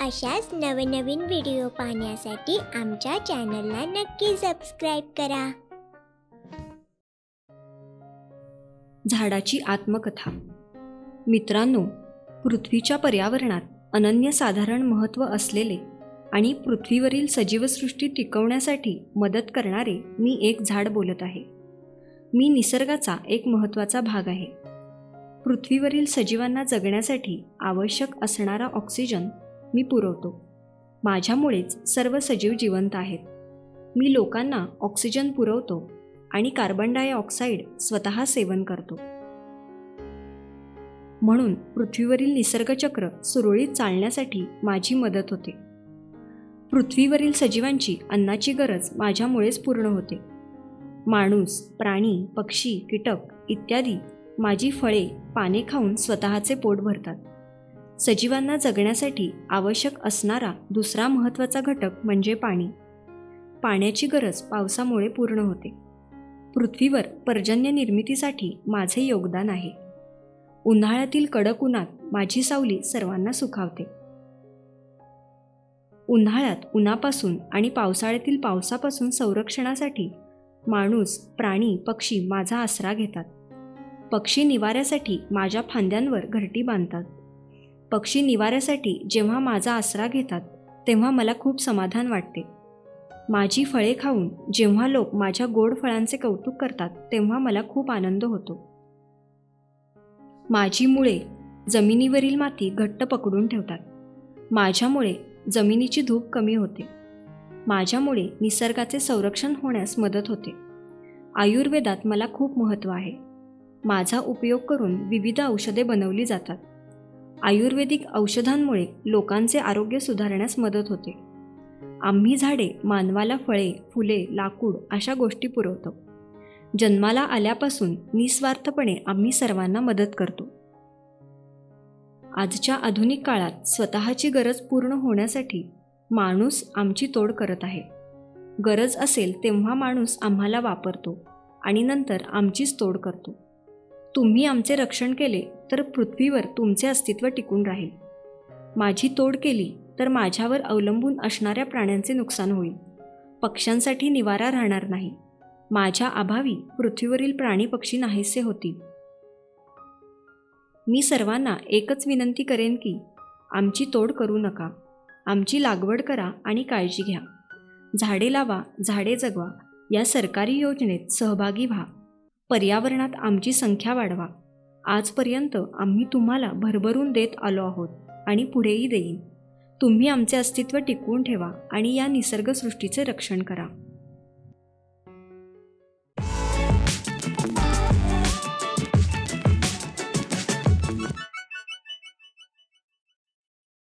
अशाच नवनवीन व्हिडिओ पाहण्यासाठी आमच्या चॅनलला नक्की सबस्क्राईब करा. झाडाची आत्मकथा. मित्रांनो, पृथ्वीच्या पर्यावरणात अनन्यसाधारण महत्त्व असलेले आणि पृथ्वीवरील सजीवसृष्टी टिकवण्यासाठी मदत करणारे मी एक झाड बोलत आहे. मी निसर्गाचा एक महत्त्वाचा भाग आहे. पृथ्वीवरील सजीवांना जगण्यासाठी आवश्यक असणारा ऑक्सिजन मी पुरवतो. माझ्यामुळेच सर्व सजीव जिवंत आहेत. मी लोकांना ऑक्सिजन पुरवतो आणि कार्बन डायऑक्साईड स्वतः सेवन करतो. म्हणून पृथ्वीवरील निसर्गचक्र सुरळीत चालण्यासाठी माझी मदत होते. पृथ्वीवरील सजीवांची अन्नाची गरज माझ्यामुळेच पूर्ण होते. माणूस, प्राणी, पक्षी, कीटक इत्यादी माझी फळे, पाने खाऊन स्वतःचे पोट भरतात. सजीवांना जगण्यासाठी आवश्यक असणारा दुसरा महत्त्वाचा घटक म्हणजे पाणी. पाण्याची गरज पावसामुळे पूर्ण होते. पृथ्वीवर पर्जन्य निर्मितीसाठी माझे योगदान आहे. उन्हाळ्यातील कडक उन्हात माझी सावली सर्वांना सुखावते. उन्हाळ्यात उन्हापासून आणि पावसाळ्यातील पावसापासून संरक्षणासाठी माणूस, प्राणी, पक्षी माझा आसरा घेतात. पक्षी निवाऱ्यासाठी माझ्या फांद्यांवर घरटी बांधतात. पक्षी निवाऱ्यासाठी जेव्हा माझा आसरा घेतात तेव्हा मला खूप समाधान वाटते. माझी फळे खाऊन जेव्हा लोक माझ्या गोड फळांचे कौतुक करतात तेव्हा मला खूप आनंद होतो. माझी मुळे जमिनीवरील माती घट्ट पकडून ठेवतात. माझ्यामुळे जमिनीची धूप कमी होते. माझ्यामुळे निसर्गाचे संरक्षण होण्यास मदत होते. आयुर्वेदात मला खूप महत्त्व आहे. माझा उपयोग करून विविध औषधे बनवली जातात. आयुर्वेदिक औषधांमुळे लोकांचे आरोग्य सुधारण्यास मदत होते. आम्ही झाडे मानवाला फळे, फुले, लाकूड अशा गोष्टी पुरवतो. जन्माला आल्यापासून निस्वार्थपणे आम्ही सर्वांना मदत करतो. आजच्या आधुनिक काळात स्वतःची गरज पूर्ण होण्यासाठी माणूस आमची तोड करत आहे. गरज असेल तेव्हा माणूस आम्हाला वापरतो आणि नंतर आमचीच तोड करतो. तुम्ही आमचे रक्षण केले तर पृथ्वीवर तुमचे अस्तित्व टिकून राहील. माझी तोड केली तर माझ्यावर अवलंबून असणाऱ्या प्राण्यांचे नुकसान होईल. पक्ष्यांसाठी निवारा राहणार नाही. माझ्या अभावी पृथ्वीवरील प्राणी पक्षी नाहीसे होतील. मी सर्वांना एकच विनंती करेन की आमची तोड करू नका. आमची लागवड करा आणि काळजी घ्या. झाडे लावा, झाडे जगवा या सरकारी योजनेत सहभागी व्हा. पर्यावरणात आमची संख्या वाढवा. आजपर्यंत आम्ही तुम्हाला भरभरून देत आलो आहोत आणि पुढेही देईन. तुम्ही आमचे अस्तित्व टिकवून ठेवा आणि या निसर्गसृष्टीचे रक्षण करा.